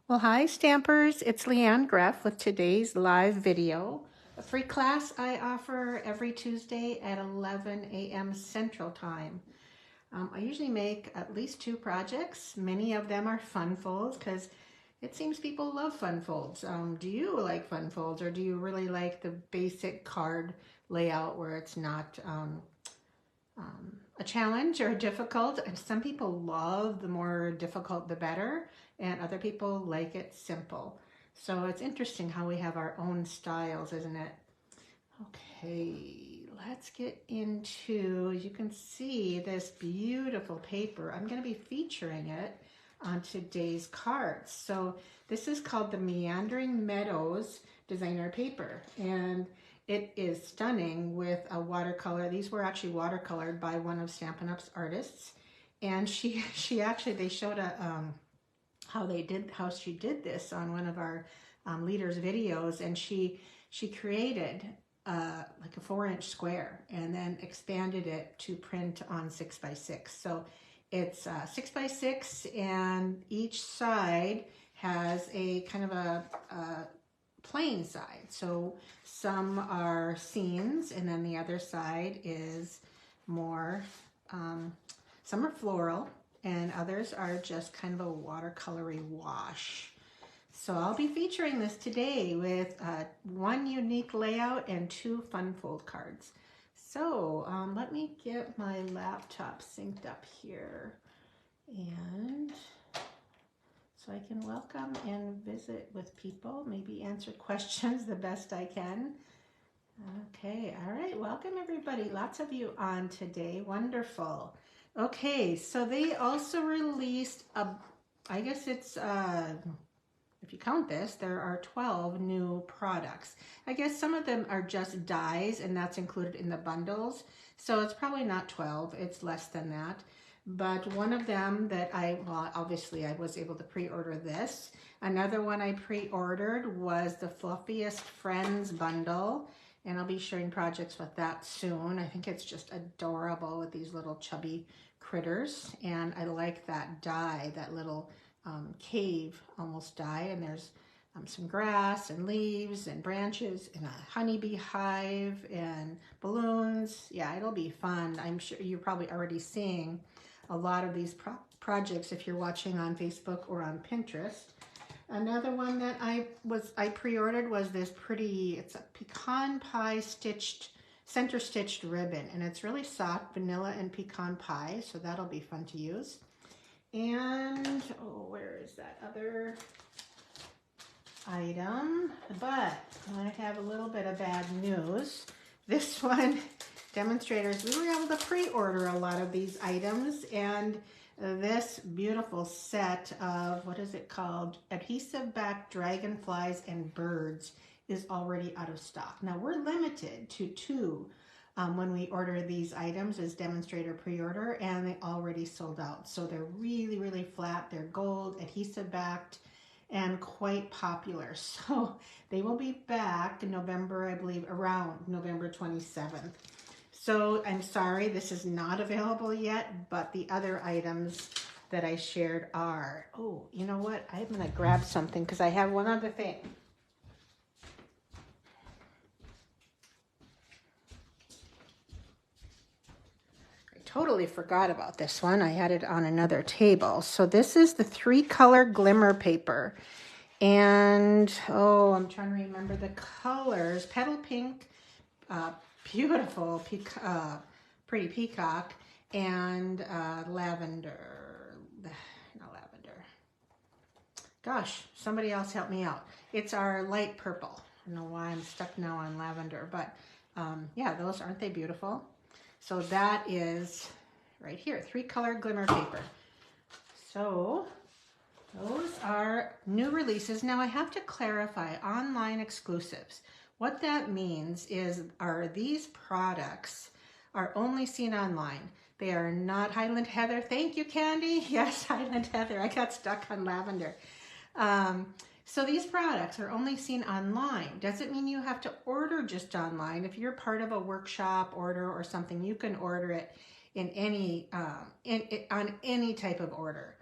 Well, hi Stampers, it's Leanne Greff with today's live video. A free class I offer every Tuesday at 11 a.m. Central Time. I usually make at least 2 projects. Many of them are fun folds because it seems people love fun folds. Do you like fun folds, or do you really like the basic card layout where it's not a challenge or difficult? And some people love the more difficult the better, and other people like it simple. So it's interesting how we have our own styles, isn't it? Okay, let's get into, as you can see, this beautiful paper. I'm going to be featuring it on today's cards. So this is called the Meandering Meadows designer paper, and it is stunning with a watercolor. These were actually watercolored by one of Stampin' Up's artists, and she actually, they showed how she did this on one of our leaders videos, and she created like a 4-inch square and then expanded it to print on 6x6. So it's 6x6, and each side has a kind of a plain side. So some are scenes, and then the other side is more, some are floral, and others are just kind of a watercolory wash. So I'll be featuring this today with 1 unique layout and 2 fun fold cards. So let me get my laptop synced up here, and so I can welcome and visit with people, maybe answer questions the best I can. Okay, all right, welcome everybody. Lots of you on today, wonderful. Okay, so they also released I guess it's, if you count this, there are 12 new products. I guess some of them are just dies, and that's included in the bundles. So it's probably not 12, it's less than that. But one of them that well, obviously I was able to pre-order this. Another one I pre-ordered was the Fluffiest Friends bundle, and I'll be sharing projects with that soon. I think it's just adorable with these little chubby critters, and I like that die, that little cave almost die, and there's some grass and leaves and branches and a honeybee hive and balloons. Yeah, it'll be fun. I'm sure you're probably already seeing a lot of these projects if you're watching on Facebook or on Pinterest. Another one that I pre-ordered was this pretty, it's a pecan pie center stitched ribbon, and it's really soft, vanilla and pecan pie, so that'll be fun to use. And, oh, where is that other item? But I have a little bit of bad news. This one, demonstrators, we were able to pre-order a lot of these items, and this beautiful set of, what is it called? Adhesive back dragonflies and birds is already out of stock. Now we're limited to 2 when we order these items as demonstrator pre-order, and they already sold out. So they're really, really flat. They're gold, adhesive backed, and quite popular. So they will be back in November, I believe, around November 27th. So I'm sorry, this is not available yet, but the other items that I shared are. Oh, you know what? I'm gonna grab something because I have one other thing. Totally forgot about this one. I had it on another table. So this is the 3-color glimmer paper. And, oh, I'm trying to remember the colors. Petal pink, beautiful, pretty peacock, and lavender. No, lavender. Gosh, somebody else help me out. It's our light purple. I don't know why I'm stuck now on lavender, but yeah, those, aren't they beautiful? So that is right here, 3-color glimmer paper. So those are new releases. Now I have to clarify, online exclusives. What that means is, these products are only seen online. They are not Highland Heather. Thank you, Candy. Yes, Highland Heather. I got stuck on lavender. So these products are only seen online. Doesn't mean you have to order just online. If you're part of a workshop order or something, you can order it in any on any type of order.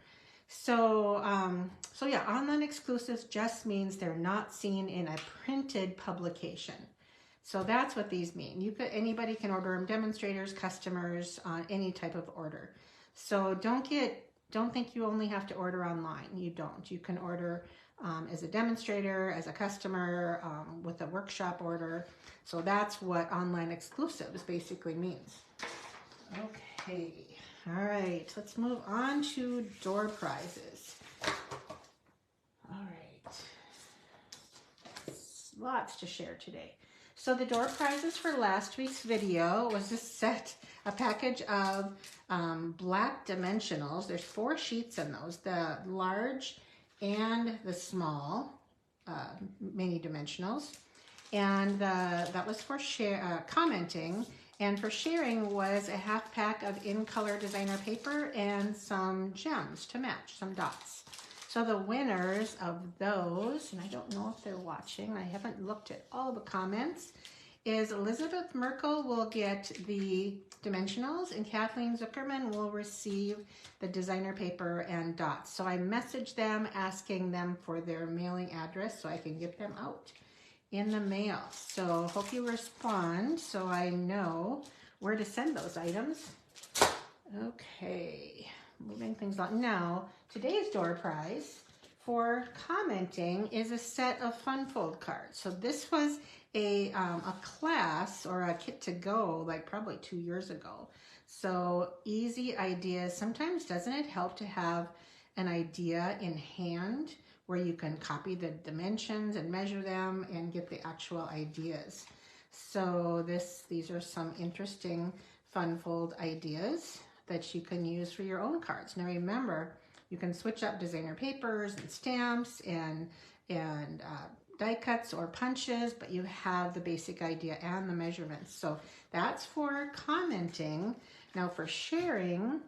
So yeah, online exclusives just means they're not seen in a printed publication. So that's what these mean. Anybody can order them, demonstrators, customers, any type of order. So don't think you only have to order online. You don't. You can order as a demonstrator, as a customer, with a workshop order. So that's what online exclusives basically means. Okay. All right, let's move on to door prizes. All right. Lots to share today. So the door prizes for last week's video was a package of black dimensionals. There's 4 sheets in those, the large and the small mini dimensionals. And that was for commenting. And for sharing was a half pack of in-color designer paper and some gems to match, some dots. So the winners of those, and I don't know if they're watching, I haven't looked at all the comments, is Elizabeth Merkel will get the dimensionals and Kathleen Zuckerman will receive the designer paper and dots. So I messaged them asking them for their mailing address so I can get them out in the mail. So hope you respond so I know where to send those items. Okay, moving things on. Now, today's door prize for commenting is a set of fun fold cards. So this was a class or a kit to go like probably 2 years ago. So easy ideas. Sometimes doesn't it help to have an idea in hand where you can copy the dimensions and measure them and get the actual ideas. So these are some interesting fun fold ideas that you can use for your own cards. Now remember, you can switch up designer papers and stamps and die cuts or punches, but you have the basic idea and the measurements. So that's for commenting. Now for sharing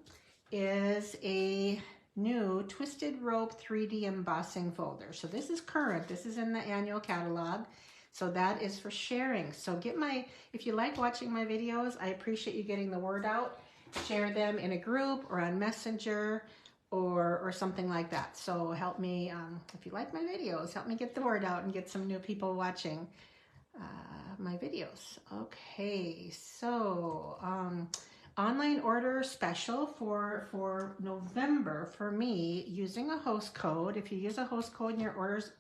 is a new Twisted Rope 3D embossing folder. So this is current. This is in the annual catalog. So that is for sharing. So if you like watching my videos, I appreciate you getting the word out. Share them in a group or on Messenger or something like that. So help me, if you like my videos, help me get the word out and get some new people watching my videos. Okay, so online order special for November for me using a host code. If you use a host code in your orders,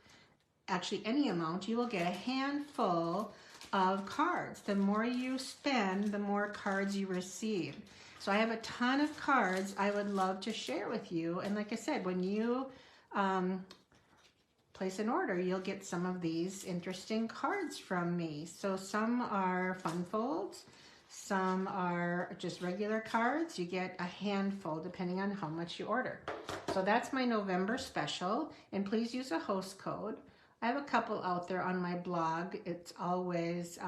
actually any amount, you will get a handful of cards. The more you spend, the more cards you receive. So I have a ton of cards I would love to share with you. And like I said, when you place an order, you'll get some of these interesting cards from me. So some are fun folds. Some are just regular cards. You get a handful depending on how much you order. So that's my November special. And please use a host code. I have a couple out there on my blog. It's always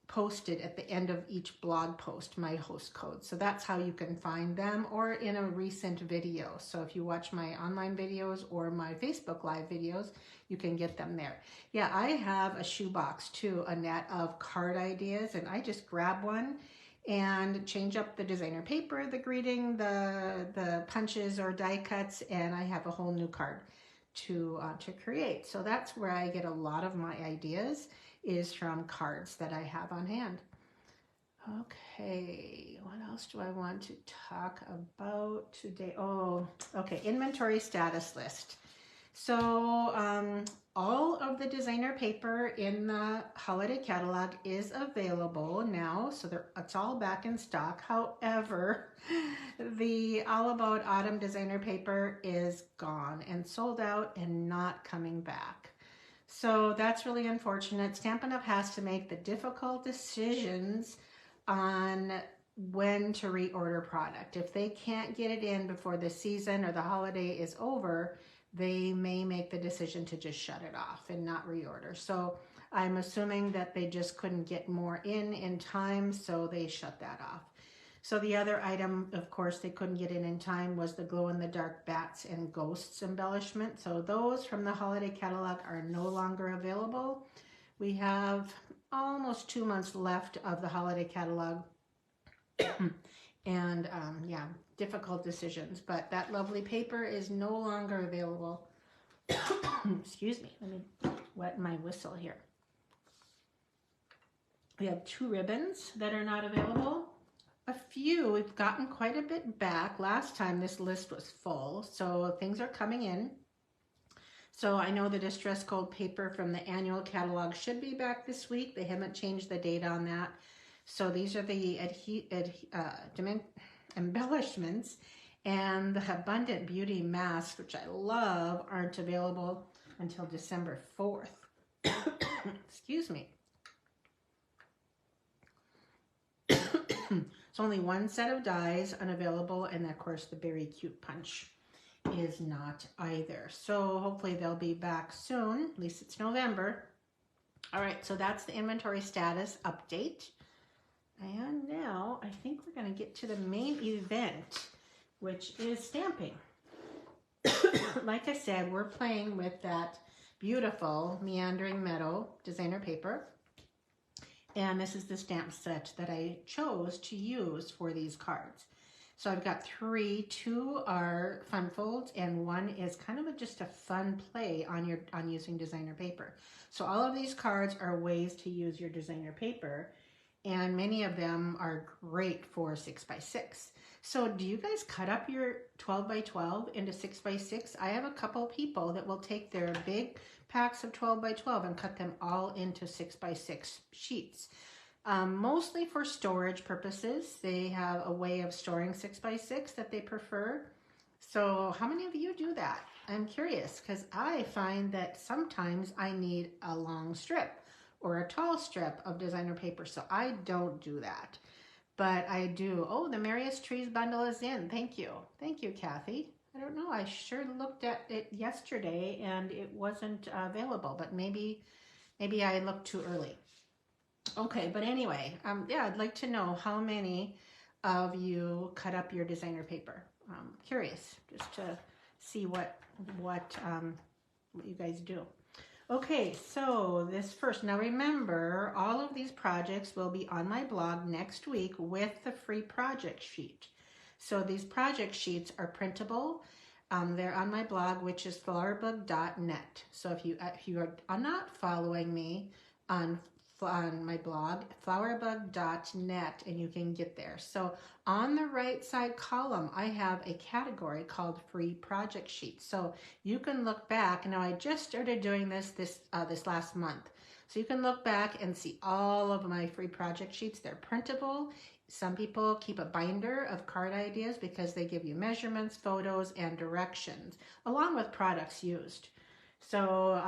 posted at the end of each blog post, my host code. So that's how you can find them, or in a recent video. So if you watch my online videos or my Facebook Live videos, you can get them there. Yeah, I have a shoebox too, a net of card ideas, and I just grab one and change up the designer paper, the greeting, the punches or die cuts, and I have a whole new card to create. So that's where I get a lot of my ideas, is from cards that I have on hand. Okay, what else do I want to talk about today? Oh, okay, inventory status list. So all of the designer paper in the holiday catalog is available now, so it's all back in stock. However, the All About Autumn designer paper is gone and sold out and not coming back. So that's really unfortunate. Stampin' Up! Has to make the difficult decisions on when to reorder product. If they can't get it in before the season or the holiday is over, they may make the decision to just shut it off and not reorder. So I'm assuming that they just couldn't get more in time, so they shut that off. So the other item, of course, they couldn't get in time was the glow-in-the-dark bats and ghosts embellishment. So those from the holiday catalog are no longer available. We have almost 2 months left of the holiday catalog. And yeah, difficult decisions. But that lovely paper is no longer available. Excuse me, let me wet my whistle here. We have 2 ribbons that are not available. A few, we've gotten quite a bit back. Last time this list was full, so things are coming in. So I know the Distress Gold paper from the annual catalog should be back this week. They haven't changed the date on that. So these are the embellishments, and the Abundant Beauty masks, which I love, aren't available until December 4th. Excuse me. It's only 1 set of dies unavailable, and of course the Berry Cute Punch is not either. So hopefully they'll be back soon. At least it's November. All right, so that's the inventory status update. And now I think we're going to get to the main event, which is stamping. Like I said, we're playing with that beautiful Meandering Meadow designer paper. And this is the stamp set that I chose to use for these cards. So I've got 3, 2 are fun folds, and 1 is kind of just a fun play on using designer paper. So all of these cards are ways to use your designer paper, and many of them are great for 6x6. So do you guys cut up your 12x12 into 6x6? I have a couple people that will take their big packs of 12x12 and cut them all into 6x6 sheets. Mostly for storage purposes. They have a way of storing 6x6 that they prefer. So how many of you do that? I'm curious, because I find that sometimes I need a long strip or a tall strip of designer paper, so I don't do that. But I do. Oh, the Merriest Trees bundle is in. Thank you. Thank you, Kathy. I don't know. I sure looked at it yesterday and it wasn't available, but maybe I looked too early. Okay, but anyway, yeah, I'd like to know how many of you cut up your designer paper. Curious, just to see what you guys do. Okay, so this first, now remember, all of these projects will be on my blog next week with the free project sheet. So these project sheets are printable. They're on my blog, which is flowerbug.net. So if you are not following me on my blog, flowerbug.net, and you can get there. So on the right side column, I have a category called free project sheets. So you can look back. Now I just started doing this last month. So you can look back and see all of my free project sheets. They're printable. Some people keep a binder of card ideas because they give you measurements, photos, and directions, along with products used. So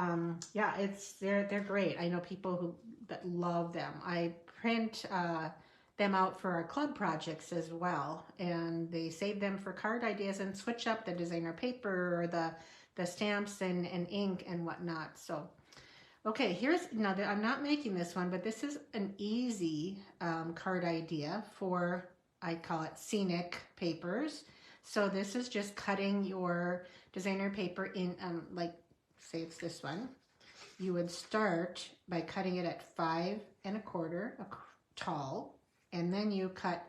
yeah, they're great. I know people that love them. I print them out for our club projects as well, and they save them for card ideas and switch up the designer paper or the stamps and ink and whatnot. So okay, now I'm not making this one, but this is an easy card idea for, I call it scenic papers. So this is just cutting your designer paper in like, say it's this one, you would start by cutting it at 5 1/4 tall, and then you cut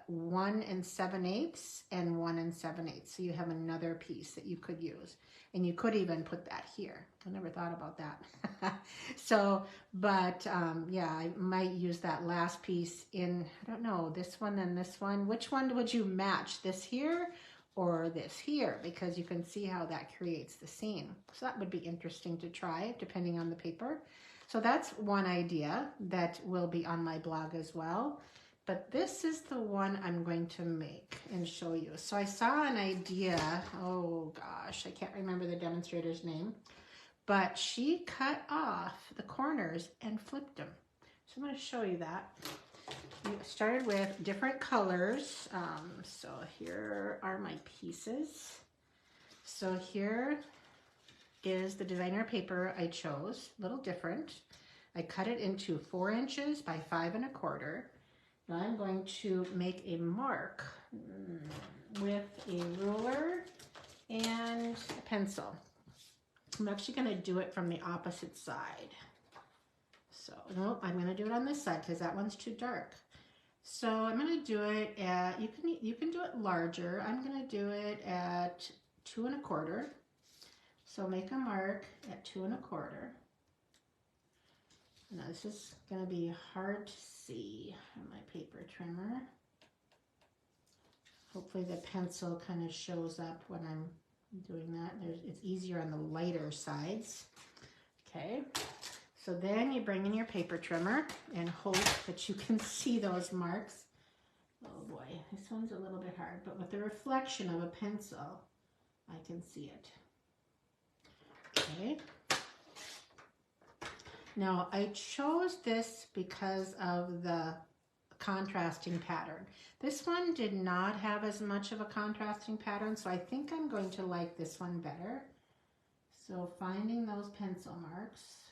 1 7/8 and 1 7/8. So you have another piece that you could use, and you could even put that here. I never thought about that. So, but yeah, I might use that last piece in, I don't know, this one and this one. Which one would you match, this here or this here, because you can see how that creates the scene. So that would be interesting to try depending on the paper. So that's one idea that will be on my blog as well. But this is the one I'm going to make and show you. So I saw an idea, oh gosh, I can't remember the demonstrator's name, but she cut off the corners and flipped them. So I'm going to show you that. We started with different colors. So here are my pieces. So here is the designer paper I chose, a little different. I cut it into 4 inches by 5 1/4. Now I'm going to make a mark with a ruler and a pencil. I'm actually going to do it from the opposite side. So, no, I'm going to do it on this side because that one's too dark. So I'm going to do it at, you can do it larger. I'm going to do it at 2 1/4. So make a mark at 2 1/4. Now this is going to be hard to see on my paper trimmer. Hopefully the pencil kind of shows up when I'm doing that. It's easier on the lighter sides. Okay, so then you bring in your paper trimmer and hope that you can see those marks. Oh boy, this one's a little bit hard, but with the reflection of a pencil, I can see it. Okay. Now I chose this because of the contrasting pattern. This one did not have as much of a contrasting pattern, so I think I'm going to like this one better. So finding those pencil marks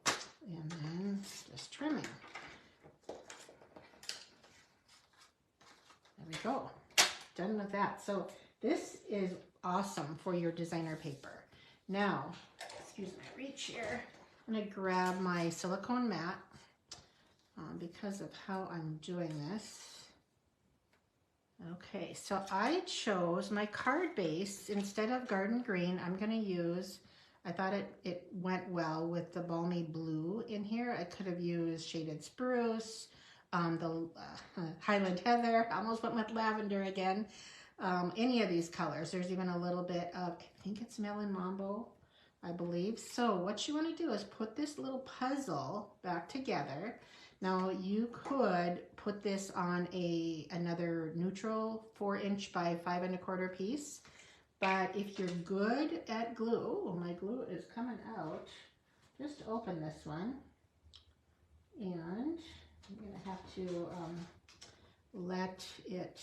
and then just trimming. There we go. Done with that. So this is awesome for your designer paper. Now, excuse my reach here. I'm going to grab my silicone mat because of how I'm doing this. Okay, so I chose my card base. Instead of garden green, I'm going to use, I thought it went well with the balmy blue in here. I could have used shaded spruce, the Highland heather, almost went with lavender again. Any of these colors. There's even a little bit of, I think it's melon mambo, I believe. So what you want to do is put this little puzzle back together. Now you could put this on another neutral 4" by 5 1/4 piece, but if you're good at glue, oh, my glue is coming out, just open this one, and I'm gonna have to let it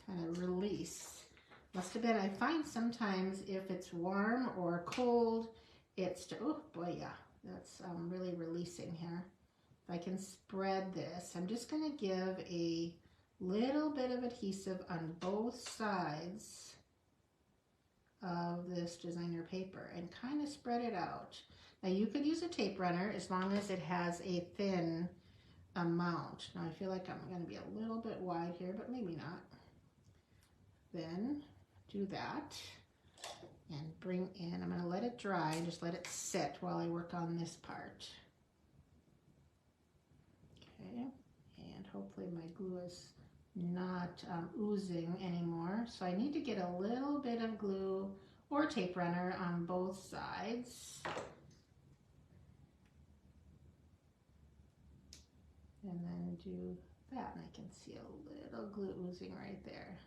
kind of release. Must have been, I find sometimes if it's warm or cold, it's, oh boy, yeah, that's really releasing here. If I can spread this, I'm just going to give a little bit of adhesive on both sides of this designer paper and kind of spread it out. Now you could use a tape runner as long as it has a thin amount. Now I feel like I'm going to be a little bit wide here, but maybe not. Then do that and bring in, I'm going to let it dry and just let it sit while I work on this part. Okay, and hopefully my glue is not oozing anymore. So I need to get a little bit of glue or tape runner on both sides. And then do that, and I can see a little glue oozing right there.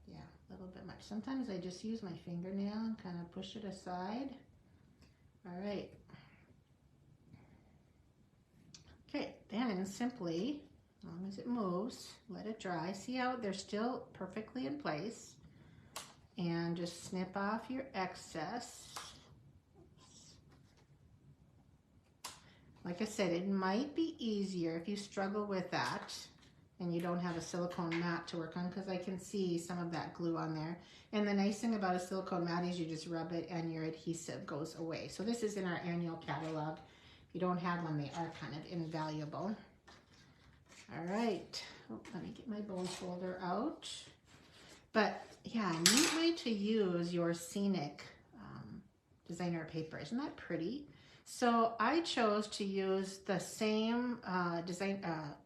Yeah, a little bit much. Sometimes I just use my fingernail and kind of push it aside. All right. Okay, then simply, as long as it moves, let it dry. See how they're still perfectly in place. And just snip off your excess. Like I said, it might be easier if you struggle with that and you don't have a silicone mat to work on, because I can see some of that glue on there. And the nice thing about a silicone mat is you just rub it and your adhesive goes away. So this is in our annual catalog. If you don't have one, they are kind of invaluable. All right, oh, let me get my bone folder out. But yeah, a neat way to use your scenic designer paper. Isn't that pretty? So I chose to use the same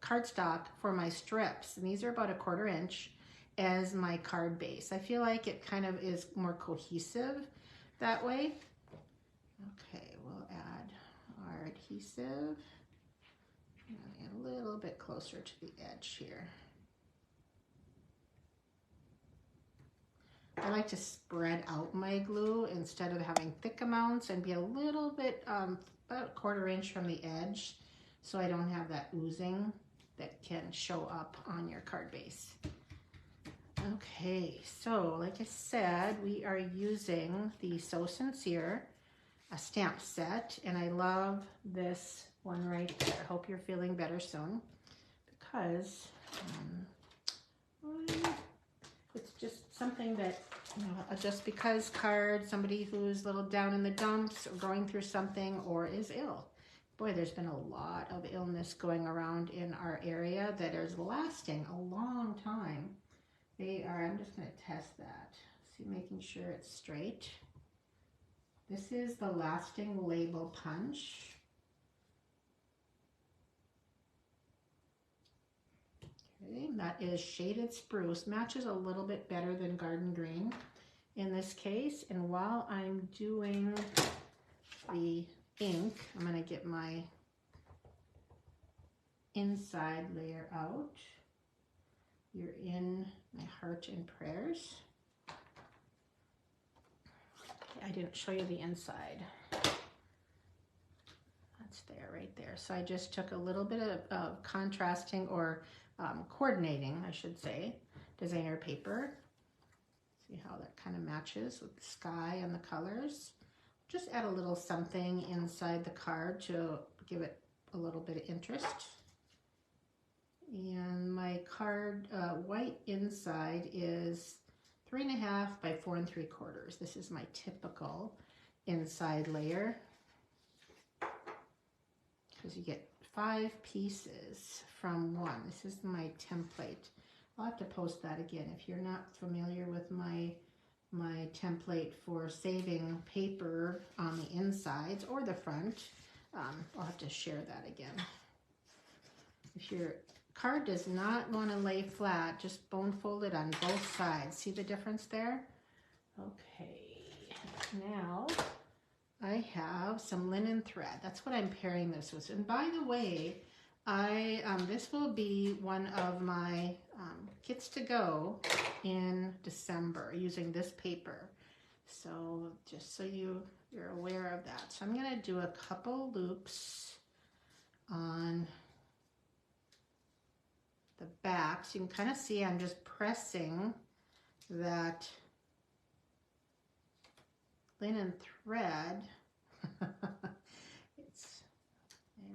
cardstock for my strips, and these are about 1/4 inch as my card base. I feel like it kind of is more cohesive that way. Okay, we'll add our adhesive a little bit closer to the edge here. I like to spread out my glue instead of having thick amounts and be a little bit, about 1/4 inch from the edge, so I don't have that oozing that can show up on your card base. Okay, so like I said, we are using the So Sincere stamp set, and I love this one right there. I hope you're feeling better soon, because it's just something that, you know, a just because card, somebody who's a little down in the dumps or going through something or is ill. Boy, there's been a lot of illness going around in our area that is lasting a long time. I'm just going to test that. See, making sure it's straight. This is the lasting label punch. Okay, that is shaded spruce. Matches a little bit better than garden green in this case. And while I'm doing the ink, I'm going to get my inside layer out. You're in my heart and prayers. Okay, I didn't show you the inside. That's there, right there. So I just took a little bit of contrasting or coordinating, I should say, designer paper. See how that kind of matches with the sky and the colors. Just add a little something inside the card to give it a little bit of interest. And my card white inside is 3.5 by 4 3/4. This is my typical inside layer, because you get 5 pieces from one. This is my template. I'll have to post that again. If you're not familiar with my template for saving paper on the insides or the front, I'll have to share that again. If your card does not want to lay flat, just bone fold it on both sides. See the difference there? Okay, now I have some linen thread. That's what I'm pairing this with. And by the way, this will be one of my kits to go in December using this paper. So just so you're aware of that. So I'm going to do a couple loops on the back. So you can kind of see I'm just pressing that linen thread. There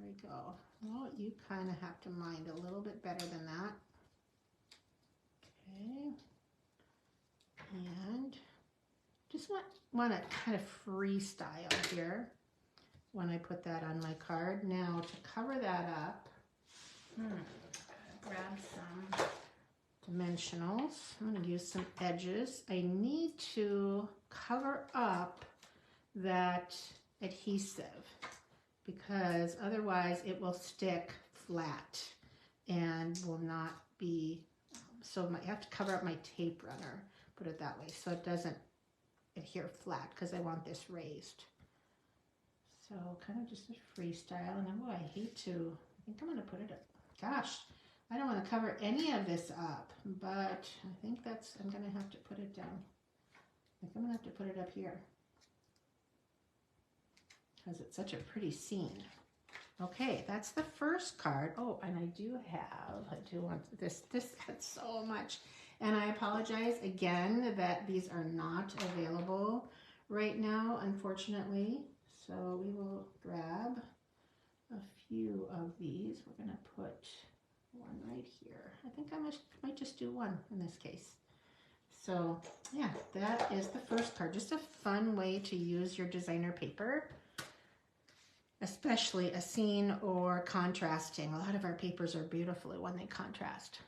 we go. Well, you kind of have to mind a little bit better than that. Okay. And just want to kind of freestyle here when I put that on my card. Now to cover that up, grab some dimensionals. I'm going to use some edges. I need to cover up that adhesive because otherwise it will stick flat and will not be, so I have to cover up my tape runner, put it that way, so it doesn't adhere flat because I want this raised. So kind of just a freestyle, and I hate to, I think I'm going to put it up. Gosh, I don't want to cover any of this up, but I think I'm going to have to put it down. I think I'm going to have to put it up here because it's such a pretty scene. Okay, that's the first card. Oh, and I do want this had so much. And I apologize again that these are not available right now, unfortunately. So we will grab a few of these. We're going to put one right here. I think I might just do one in this case. So yeah, that is the first card. Just a fun way to use your designer paper, especially a scene or contrasting. A lot of our papers are beautiful when they contrast.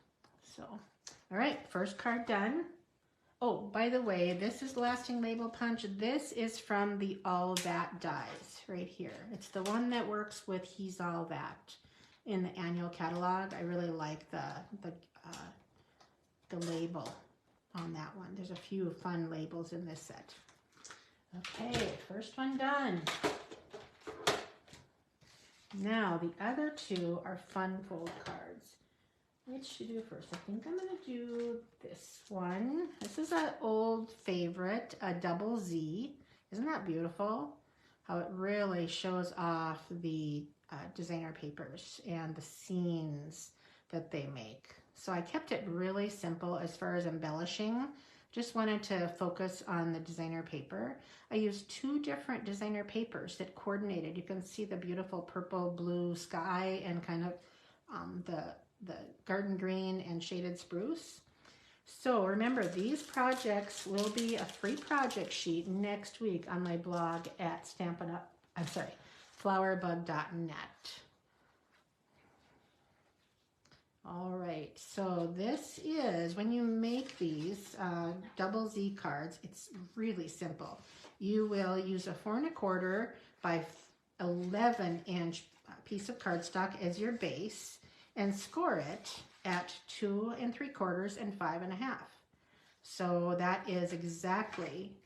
So, all right, first card done. Oh, by the way, this is Lasting Label Punch. This is from the All That dies right here. It's the one that works with He's All That in the annual catalog. I really like the label on that one. There's a few fun labels in this set. Okay, first one done. Now the other two are fun fold cards. Which to do first? I think I'm going to do this one. This is an old favorite, a double Z. Isn't that beautiful? How it really shows off the designer papers and the scenes that they make. So I kept it really simple as far as embellishing. Just wanted to focus on the designer paper. I used 2 different designer papers that coordinated. You can see the beautiful purple, blue sky and kind of the garden green and shaded spruce. So remember, these projects will be a free project sheet next week on my blog at flowerbug.net. All right, so this is, when you make these double Z cards, it's really simple. You will use a 4 1/4 by 11-inch piece of cardstock as your base and score it at 2 3/4 and 5 1/2. So that is exactly,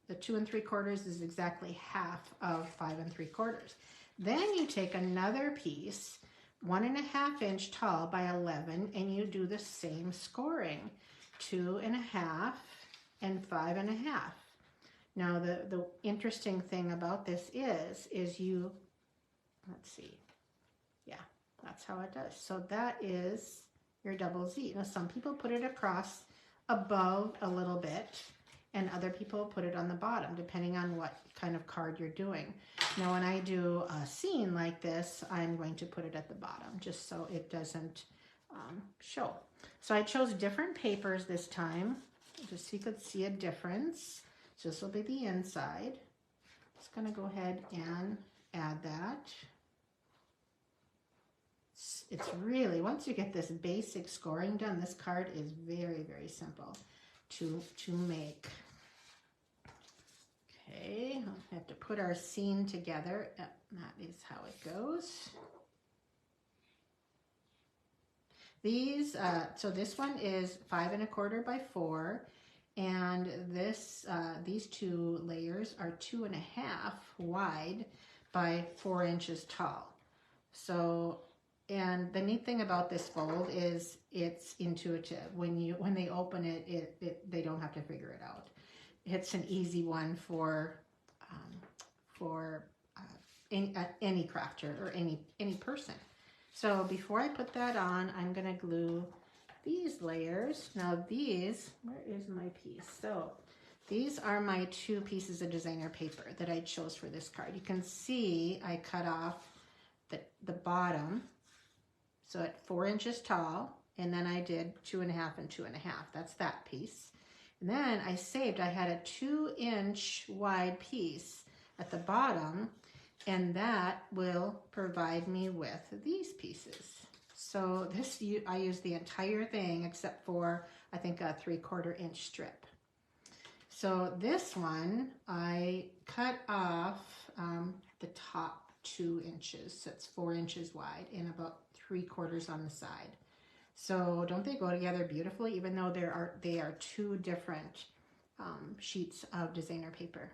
the 2 3/4 is exactly half of 5 3/4. Then you take another piece, 1 1/2 inch tall by 11, and you do the same scoring, 2 1/2 and 5 1/2. Now the interesting thing about this is you, let's see, yeah, that's how it does. So that is your double Z. Now some people put it across above a little bit, and other people put it on the bottom, depending on what kind of card you're doing. Now, when I do a scene like this, I'm going to put it at the bottom, just so it doesn't show. So I chose different papers this time, just so you could see a difference. So this will be the inside. Just gonna go ahead and add that. It's really, once you get this basic scoring done, this card is very, very simple to make. Okay, I have to put our scene together. That is how it goes. These, so this one is 5 1/4 by 4, and this, these two layers are 2 1/2 wide by 4 inches tall. So, and the neat thing about this fold is it's intuitive. When they open it, they don't have to figure it out. It's an easy one for any crafter or any person. So before I put that on, I'm gonna glue these layers. Now these, where is my piece? So these are my 2 pieces of designer paper that I chose for this card. You can see I cut off the bottom, so at 4 inches tall, and then I did 2 1/2 and 2 1/2. That's that piece. And then I had a 2-inch wide piece at the bottom, and that will provide me with these pieces. So this, I used the entire thing except for, I think, a 3/4 inch strip. So this one, I cut off the top 2 inches. So it's 4 inches wide and about 3/4 on the side. So don't they go together beautifully, even though they are 2 different sheets of designer paper.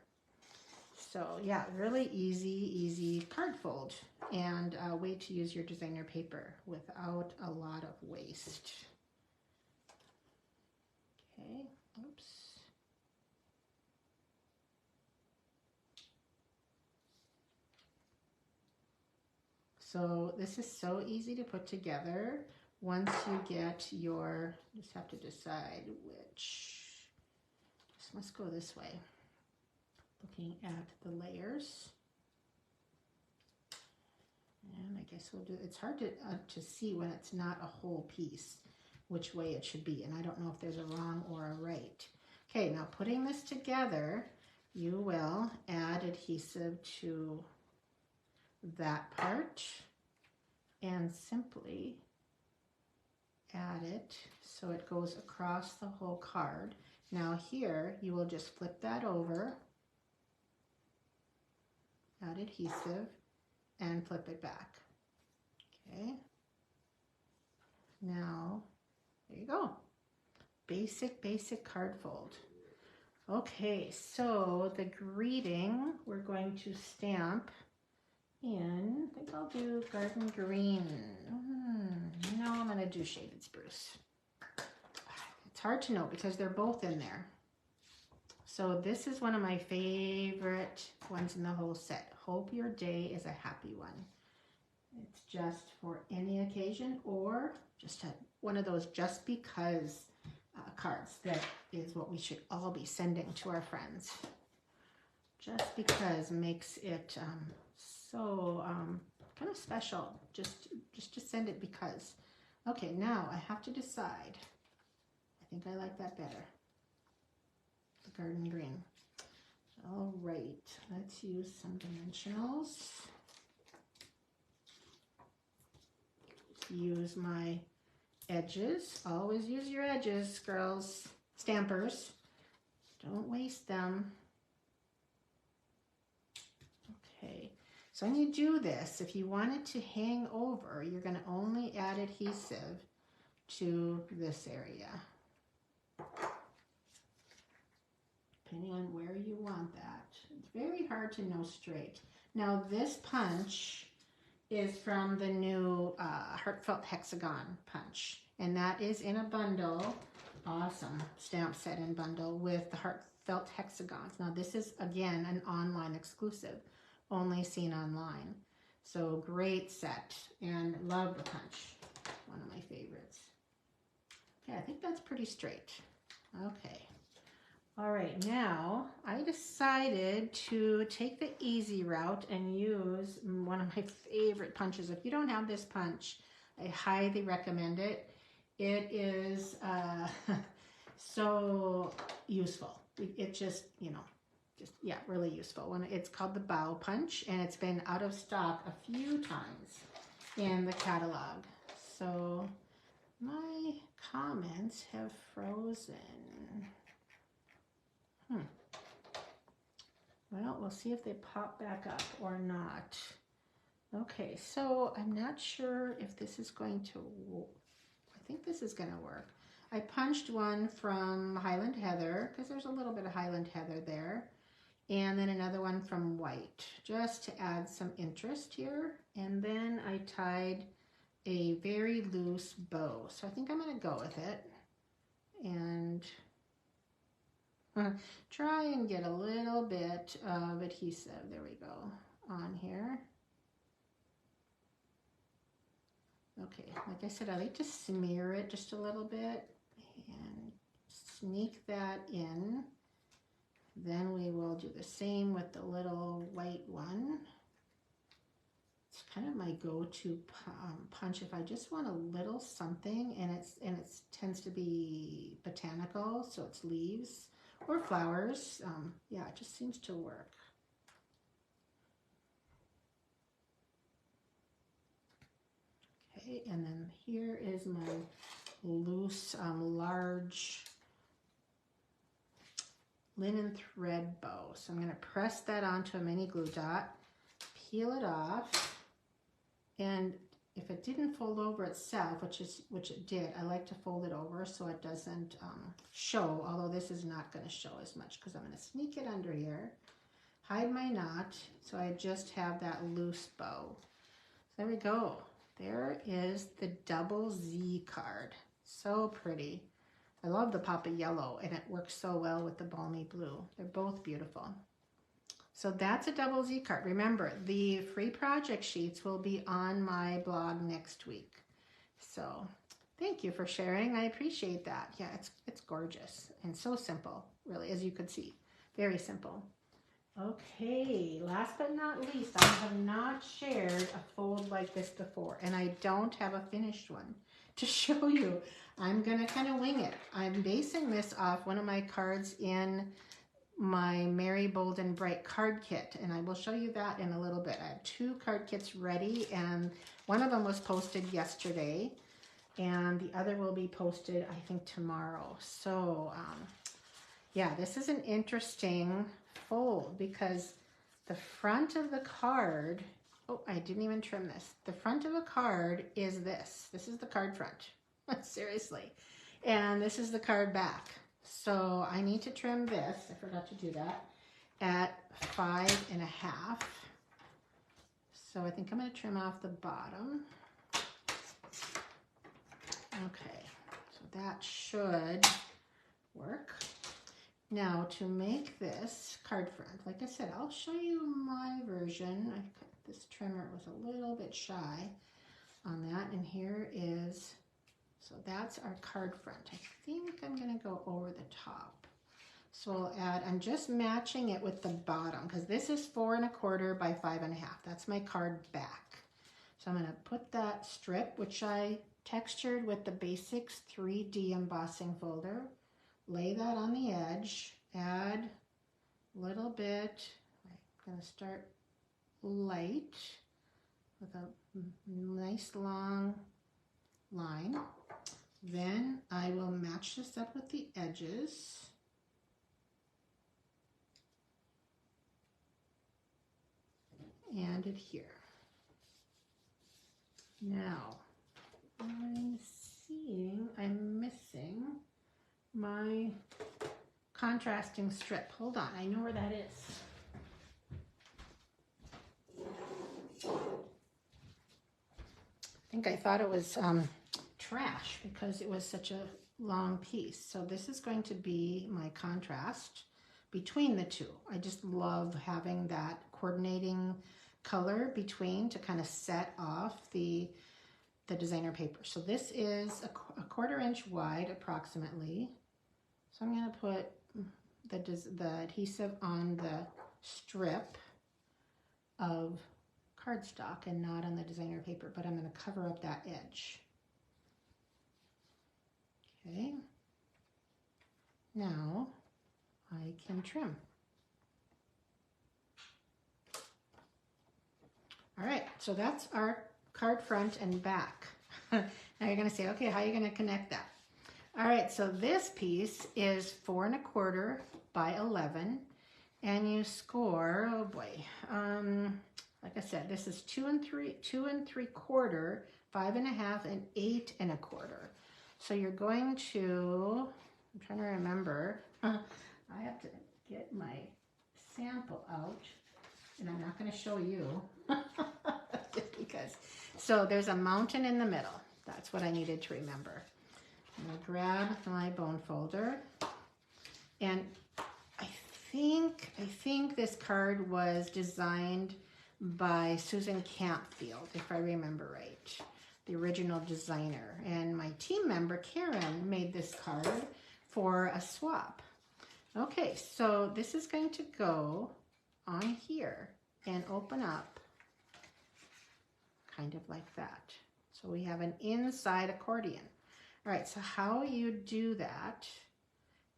So yeah, really easy card fold, and a way to use your designer paper without a lot of waste. Okay, oops. So this is so easy to put together. Once you get your, just have to decide which, this must go this way. Looking at the layers. And I guess we'll do, it's hard to see when it's not a whole piece, which way it should be. And I don't know if there's a wrong or a right. Okay, now putting this together, you will add adhesive to that part and simply add it so it goes across the whole card. Now here, you will just flip that over, add adhesive, and flip it back. Okay. Now, there you go. Basic card fold. Okay, so the greeting, we're going to stamp in, I think I'll do garden green. No, I'm going to do shaded spruce. It's hard to know because they're both in there. So this is one of my favorite ones in the whole set. Hope your day is a happy one. It's just for any occasion, or just one of those just because cards. That is what we should all be sending to our friends. Just because makes it so kind of special. Just to send it because. Okay, now I have to decide. I think I like that better. The garden green. All right, let's use some dimensionals. use my edges. Always use your edges, girls. Stampers. Don't waste them. Okay, so when you do this, if you want it to hang over, you're going to only add adhesive to this area, depending on where you want that. It's very hard to know straight. Now this punch is from the new Heartfelt Hexagon punch, and that is in a bundle. Awesome stamp set and bundle with the Heartfelt Hexagons. Now this is again an online exclusive, only seen online. So great set, and love the punch. One of my favorites. Okay, I think that's pretty straight. Okay. All right, now I decided to take the easy route and use one of my favorite punches. If you don't have this punch, I highly recommend it. It is so useful. It just, you know, yeah, really useful. It's called the Bow Punch, and it's been out of stock a few times in the catalog. So my comments have frozen. Well, we'll see if they pop back up or not. Okay, so I'm not sure if this is going to, I think this is going to work. I punched one from Highland Heather, because there's a little bit of Highland Heather there, and then another one from White, just to add some interest here. And then I tied a very loose bow. So I think I'm going to go with it. And try and get a little bit of adhesive, there we go, on here. Okay, like I said, I like to smear it just a little bit and sneak that in. Then we will do the same with the little white one. It's kind of my go-to punch if I just want a little something, and it tends to be botanical, so it's leaves or flowers. Yeah, it just seems to work. Okay, and then here is my loose, large linen thread bow. So I'm going to press that onto a mini glue dot, peel it off, and if it didn't fold over itself, which it did, I like to fold it over so it doesn't show, although this is not going to show as much because I'm going to sneak it under here, hide my knot, so I just have that loose bow. So there we go. There is the double Z card. So pretty. I love the pop of yellow, and it works so well with the balmy blue. They're both beautiful. So that's a double Z card. Remember, the free project sheets will be on my blog next week. So thank you for sharing. I appreciate that. Yeah, it's gorgeous and so simple, really, as you could see. Very simple. Okay, last but not least, I have not shared a fold like this before, and I don't have a finished one to show you. I'm going to kind of wing it. I'm basing this off one of my cards in my Merry, Bold, and Bright card kit, and I will show you that in a little bit. I have 2 card kits ready, and one of them was posted yesterday, and the other will be posted, I think, tomorrow. So, yeah, this is an interesting fold because the front of the card, oh, I didn't even trim this. The front of a card is this. This is the card front, seriously. And this is the card back. So I need to trim this, I forgot to do that, at 5.5. So I think I'm going to trim off the bottom. Okay, so that should work. Now to make this card front, like I said, I'll show you my version. I cut this trimmer, was a little bit shy on that, and here is, so that's our card front. I think I'm going to go over the top. So I'll add, I'm just matching it with the bottom because this is 4.25 by 5.5. That's my card back. So I'm going to put that strip, which I textured with the Basics 3D embossing folder, lay that on the edge, add a little bit. I'm going to start light with a nice long line. Then I will match this up with the edges. And adhere. Now, I'm missing my contrasting strip. Hold on, I know where that is. I think I thought it was trash because it was such a long piece. So this is going to be my contrast between the two. I just love having that coordinating color between to kind of set off the designer paper. So this is a 1/4 inch wide approximately. So I'm going to put the adhesive on the strip of cardstock and not on the designer paper, but I'm going to cover up that edge. Okay. Now I can trim. All right, so that's our card front and back. Now you're going to say, okay, how are you going to connect that? All right, so this piece is 4 1/4 by 11, and you score, oh boy, like I said, this is 2 3/4, 5 1/2, and 8 1/4. So you're going to, I'm trying to remember, I have to get my sample out, and I'm not going to show you because, so there's a mountain in the middle. That's what I needed to remember. I'm going to grab my bone folder, and I think this card was designed by Susan Campfield, if I remember right, the original designer. And my team member, Karen, made this card for a swap. Okay, so this is going to go on here and open up kind of like that. So we have an inside accordion. All right, so how you do that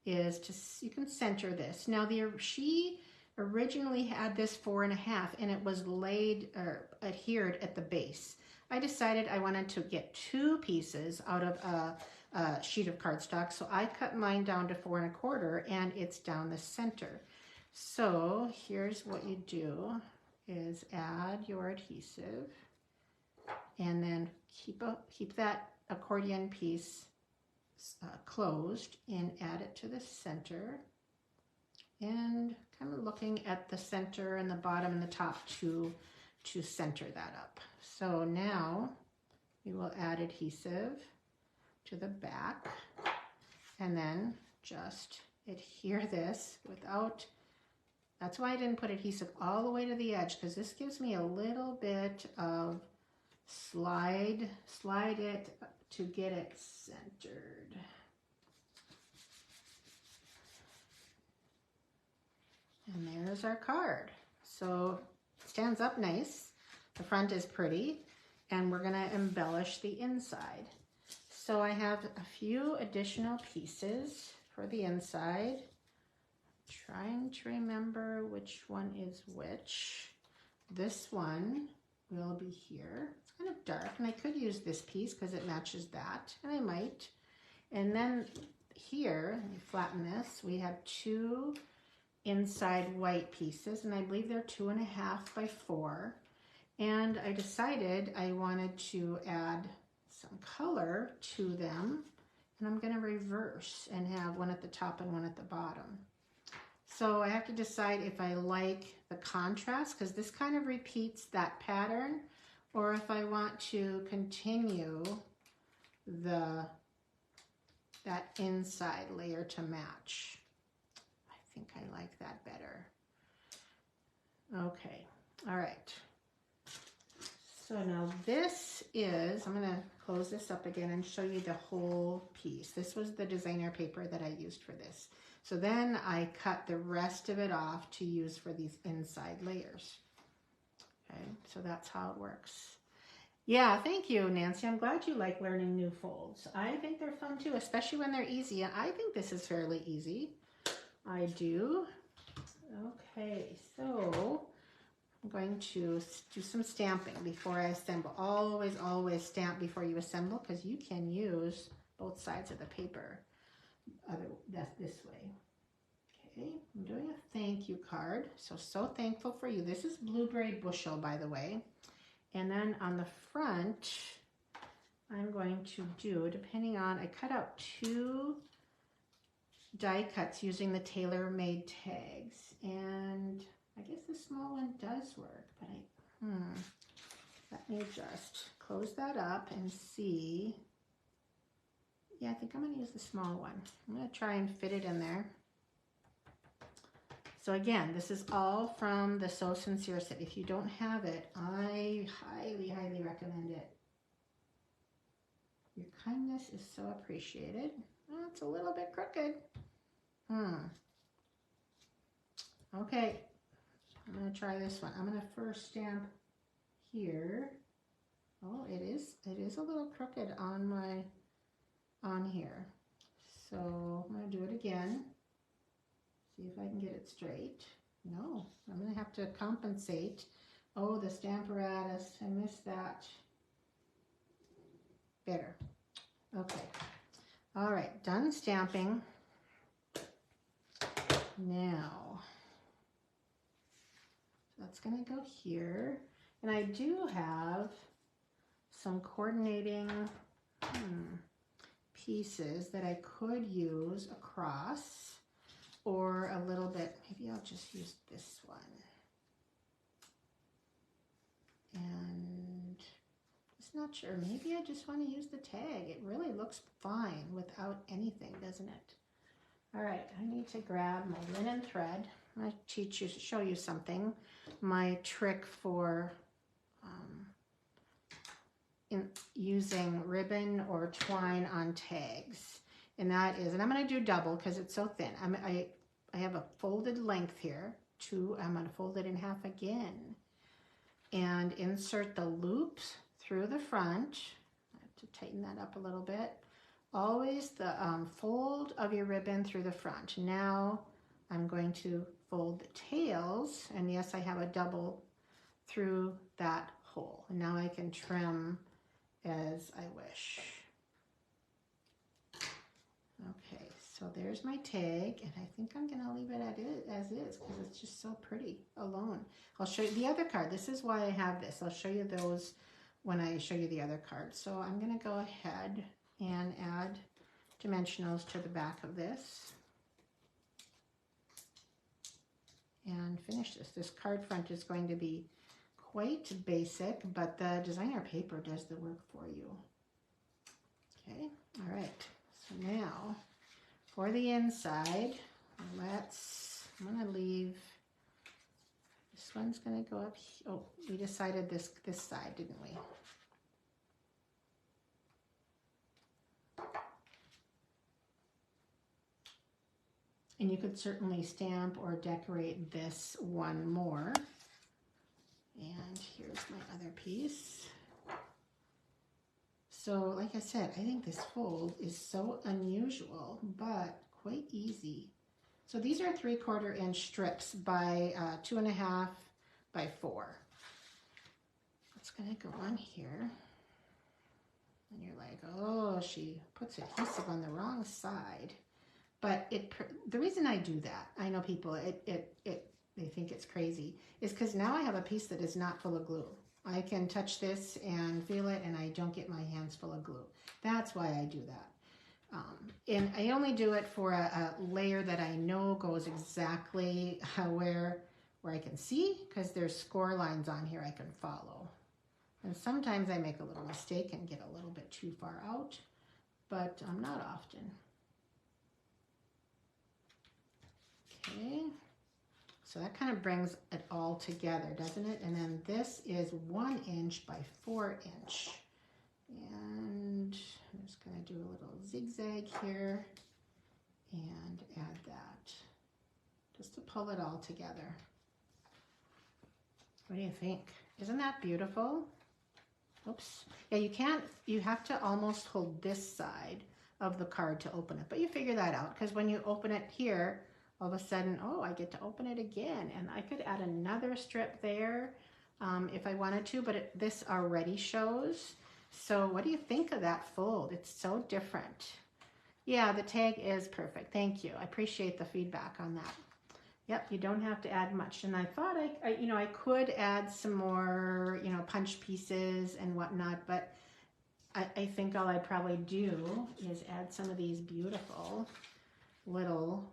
is you can center this. Now she originally had this 4 1/2 and it was laid or adhered at the base. I decided I wanted to get 2 pieces out of a sheet of cardstock, so I cut mine down to 4 1/4 and it's down the center. So here's what you do is add your adhesive and then keep that accordion piece closed and add it to the center, and kind of looking at the center and the bottom and the top to center that up. So now we will add adhesive to the back and then just adhere this without, that's why I didn't put adhesive all the way to the edge, because this gives me a little bit of slide it to get it centered. And there's our card. So it stands up nice. The front is pretty, and we're gonna embellish the inside. So I have a few additional pieces for the inside. Trying to remember which one is which. This one will be here. It's kind of dark, and I could use this piece because it matches that, and I might. And then here, let me flatten this, we have 2 inside white pieces, and I believe they're 2 1/2 by 4. And I decided I wanted to add some color to them, and I'm going to reverse and have one at the top and one at the bottom. So I have to decide if I like the contrast, because this kind of repeats that pattern, or if I want to continue that inside layer to match. I think I like that better. Okay, all right. So now this is, I'm going to close this up again and show you the whole piece. This was the designer paper that I used for this. So then I cut the rest of it off to use for these inside layers. Okay, so that's how it works. Yeah, thank you, Nancy. I'm glad you like learning new folds. I think they're fun too, especially when they're easy. And I think this is fairly easy. I do. Okay, so I'm going to do some stamping before I assemble. Always, always stamp before you assemble because you can use both sides of the paper this way. Okay, I'm doing a thank you card. So thankful for you. This is blueberry bushel, by the way. And then on the front, I'm going to do, depending on, I cut out 2 die cuts using the tailor-made tags. And I guess the small one does work, but let me just close that up and see. Yeah, I think I'm going to use the small one. I'm going to try and fit it in there. So again, this is all from the So Sincere set. If you don't have it, I highly, highly recommend it. Your kindness is so appreciated. Oh, it's a little bit crooked. Okay, I'm going to try this one. I'm going to first stamp here. Oh, it is a little crooked on here. So I'm going to do it again. See if I can get it straight. No, I'm going to have to compensate. Oh, the Stamparatus, I missed that. Better. Okay. All right, done stamping. Now, that's going to go here. And I do have some coordinating pieces that I could use across, or a little bit, maybe I'll just use this one. And just not sure, maybe I just want to use the tag. It really looks fine without anything, doesn't it? All right, I need to grab my linen thread. I'm going to show you something. My trick for using ribbon or twine on tags. And that is, and I'm going to do double because it's so thin. I have a folded length here. I'm going to fold it in half again. And insert the loops through the front. I have to tighten that up a little bit. Always the fold of your ribbon through the front. Now I'm going to fold the tails, and yes, I have a double through that hole. And now I can trim as I wish. Okay, so there's my tag, and I think I'm going to leave it as is because it's just so pretty alone. I'll show you the other card. This is why I have this. I'll show you those when I show you the other card. So I'm going to go ahead and add dimensionals to the back of this and finish this. This card front is going to be quite basic, but the designer paper does the work for you. Okay, all right. So now for the inside, I'm going to leave, this one's going to go up. Oh, we decided this side, didn't we? And you could certainly stamp or decorate this one more. And here's my other piece. So like I said, I think this fold is so unusual, but quite easy. So these are 3/4 inch strips by 2.5 by 4. It's gonna go on here. And you're like, oh, she puts adhesive on the wrong side. But the reason I do that, I know people, they think it's crazy, is because now I have a piece that is not full of glue. I can touch this and feel it, and I don't get my hands full of glue. That's why I do that. And I only do it for a layer that I know goes exactly where I can see, because there's score lines on here I can follow. And sometimes I make a little mistake and get a little bit too far out, but not often. Okay, so that kind of brings it all together, doesn't it? And then this is 1 inch by 4 inch. And I'm just going to do a little zigzag here and add that just to pull it all together. What do you think? Isn't that beautiful? Oops. Yeah, you have to almost hold this side of the card to open it, but you figure that out because when you open it here, all of a sudden, oh, I get to open it again, and I could add another strip there if I wanted to, but this already shows. So what do you think of that fold? It's so different. Yeah, the tag is perfect. Thank you. I appreciate the feedback on that. Yep, you don't have to add much. And I thought I could add some more, punch pieces and whatnot, but I think all I'd probably do is add some of these beautiful little,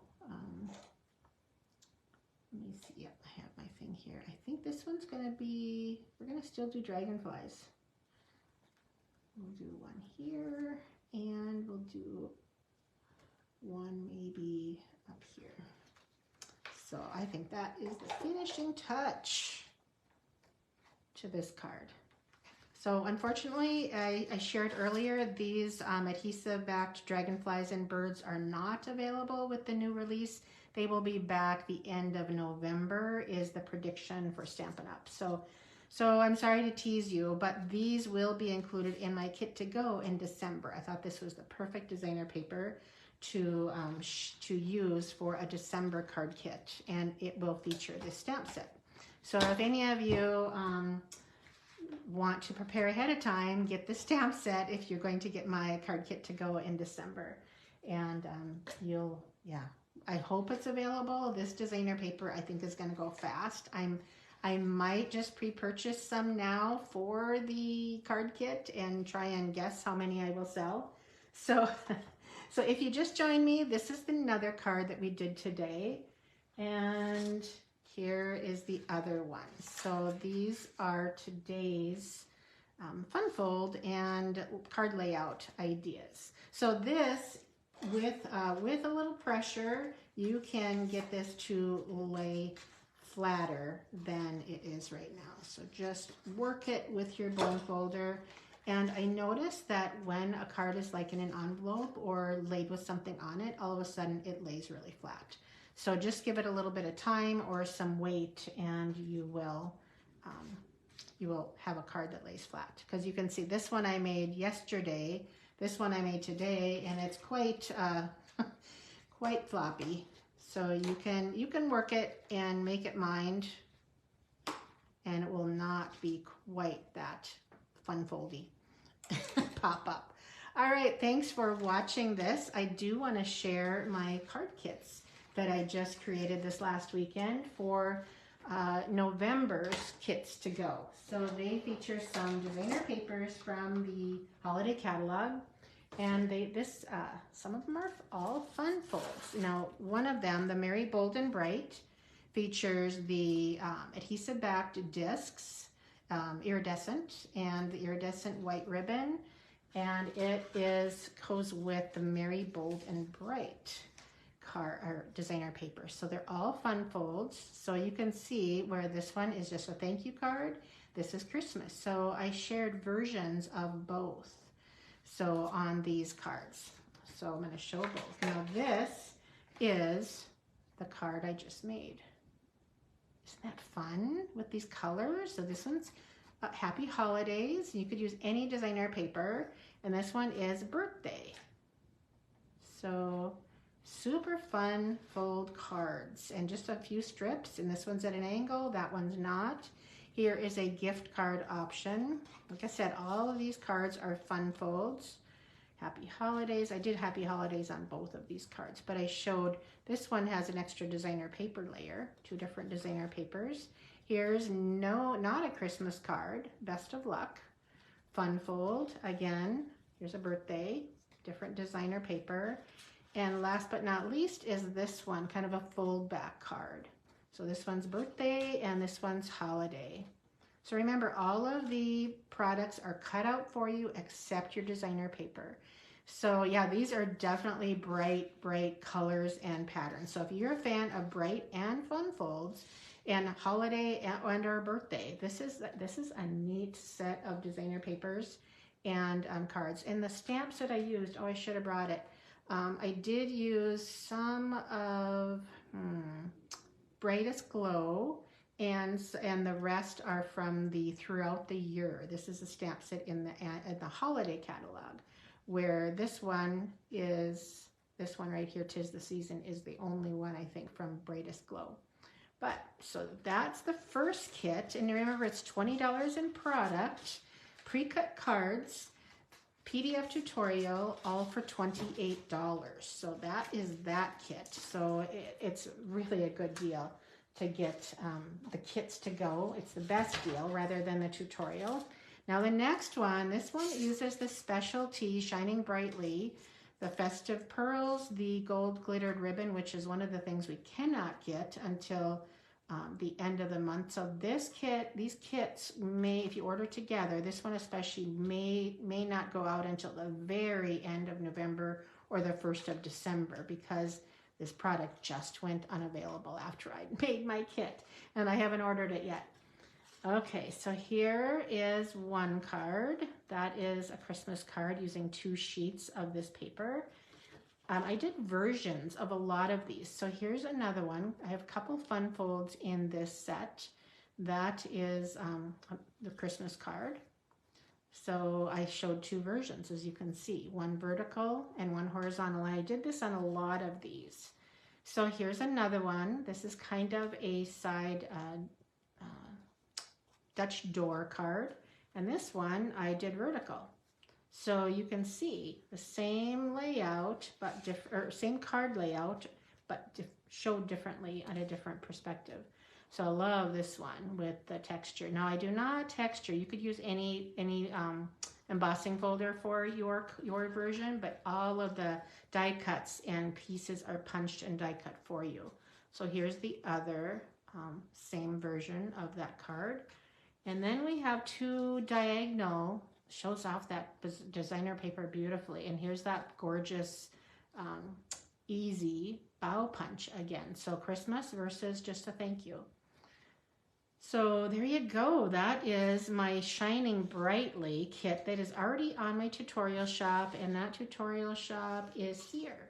let me see, yep, I have my thing here. I think this one's gonna be, we're gonna still do dragonflies. We'll do one here, and we'll do one maybe up here. So I think that is the finishing touch to this card. So unfortunately, I shared earlier, these adhesive-backed dragonflies and birds are not available with the new release. They will be back the end of November is the prediction for Stampin' Up. So I'm sorry to tease you, but these will be included in my kit to go in December. I thought this was the perfect designer paper to use for a December card kit, and it will feature this stamp set. So if any of you want to prepare ahead of time, get the stamp set if you're going to get my card kit to go in December. And I hope it's available. This designer paper I think is going to go fast. I might just pre-purchase some now for the card kit and try and guess how many I will sell. So so if you just joined me, this is another card that we did today, and here is the other one. So these are today's fun fold and card layout ideas. So this, with a little pressure, you can get this to lay flatter than it is right now. So just work it with your bone folder. And I noticed that when a card is like in an envelope or laid with something on it, all of a sudden it lays really flat. So just give it a little bit of time or some weight, and you will have a card that lays flat. Because you can see this one I made yesterday, this one I made today, and it's quite quite floppy. So you can work it and make it mind, and it will not be quite that fun foldy pop up. All right, thanks for watching this. I do want to share my card kits that I just created this last weekend for November's kits to go. So they feature some designer papers from the holiday catalog, and some of them are all fun folds. Now, one of them, the Merry Bold and Bright, features the adhesive-backed discs, iridescent, and the iridescent white ribbon, and it goes with the Merry Bold and Bright designer paper. So they're all fun folds. So you can see where this one is just a thank you card. This is Christmas. So I shared versions of both. So on these cards. So I'm going to show both. Now this is the card I just made. Isn't that fun with these colors? So this one's Happy Holidays. You could use any designer paper. And this one is Birthday. So super fun fold cards, and just a few strips, and this one's at an angle, that one's not. Here is a gift card option. Like I said, all of these cards are fun folds. Happy Holidays. I did Happy Holidays on both of these cards, but I showed this one has an extra designer paper layer, 2 different designer papers. Here's not a Christmas card, Best of Luck. Fun fold, again, here's a birthday, different designer paper. And last but not least is this one, kind of a fold back card. So this one's Birthday and this one's Holiday. So remember, all of the products are cut out for you except your designer paper. So yeah, these are definitely bright colors and patterns. So if you're a fan of bright and fun folds and holiday and or birthday, this is a neat set of designer papers and cards. And the stamps that I used, oh, I should have brought it. I did use some of Brightest Glow, and the rest are from the Throughout the Year. This is a stamp set in the holiday catalog, where this one is This one right here, Tis the Season, is the only one I think from Brightest Glow. But so that's the first kit, and remember it's $20 in product, pre-cut cards, PDF tutorial, all for $28. So that is that kit. So it's really a good deal to get the kits to go. It's the best deal rather than the tutorial. Now the next one, this one uses the specialty Shining Brightly, the Festive Pearls, the gold glittered ribbon, which is one of the things we cannot get until the end of the month. So this kit, these kits may, if you order together, this one especially may not go out until the very end of November or the 1st of December, because this product just went unavailable after I made my kit and I haven't ordered it yet. Okay, so here is one card. That is a Christmas card using 2 sheets of this paper. I did versions of a lot of these. So here's another one. I have a couple fun folds in this set. That is the Christmas card. So I showed 2 versions, as you can see, one vertical and one horizontal. I did this on a lot of these. So here's another one. This is kind of a side Dutch door card. And this one I did vertical. So you can see the same layout, but same card layout, but showed differently at a different perspective. So I love this one with the texture. Now I do not texture. You could use any embossing folder for your version, but all of the die cuts and pieces are punched and die cut for you. So here's the other same version of that card. And then we have 2 diagonal, shows off that designer paper beautifully. And here's that gorgeous, easy bow punch again. So Christmas versus just a thank you. So there you go. That is my Shining Brightly kit that is already on my tutorial shop. And that tutorial shop is here,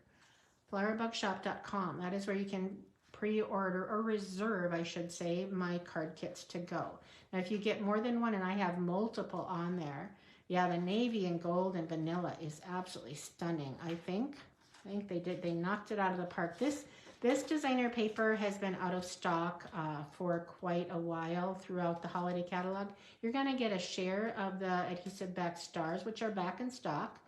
flowerbugshop.com. That is where you can pre-order or reserve, I should say, my card kits to go. Now, if you get more than one, and I have multiple on there, yeah, the navy and gold and vanilla is absolutely stunning. I think they knocked it out of the park. This designer paper has been out of stock for quite a while throughout the holiday catalog. You're going to get a share of the adhesive back stars, which are back in stock,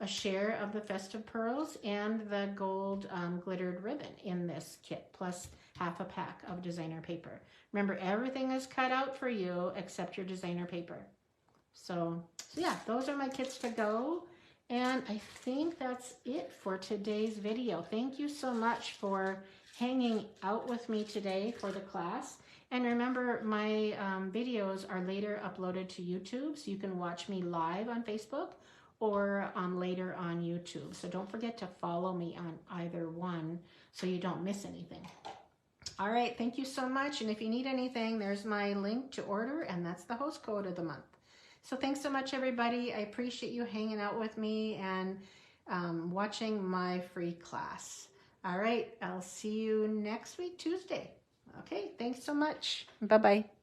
a share of the Festive Pearls, and the gold glittered ribbon in this kit, plus half a pack of designer paper. Remember, everything is cut out for you except your designer paper. So yeah, those are my kits to go. And I think that's it for today's video. Thank you so much for hanging out with me today for the class. And remember, my videos are later uploaded to YouTube, so you can watch me live on Facebook or later on YouTube. So don't forget to follow me on either one so you don't miss anything. All right, thank you so much. And if you need anything, there's my link to order, and that's the host code of the month. So thanks so much, everybody. I appreciate you hanging out with me and watching my free class. All right, I'll see you next week, Tuesday. Okay, thanks so much. Bye-bye.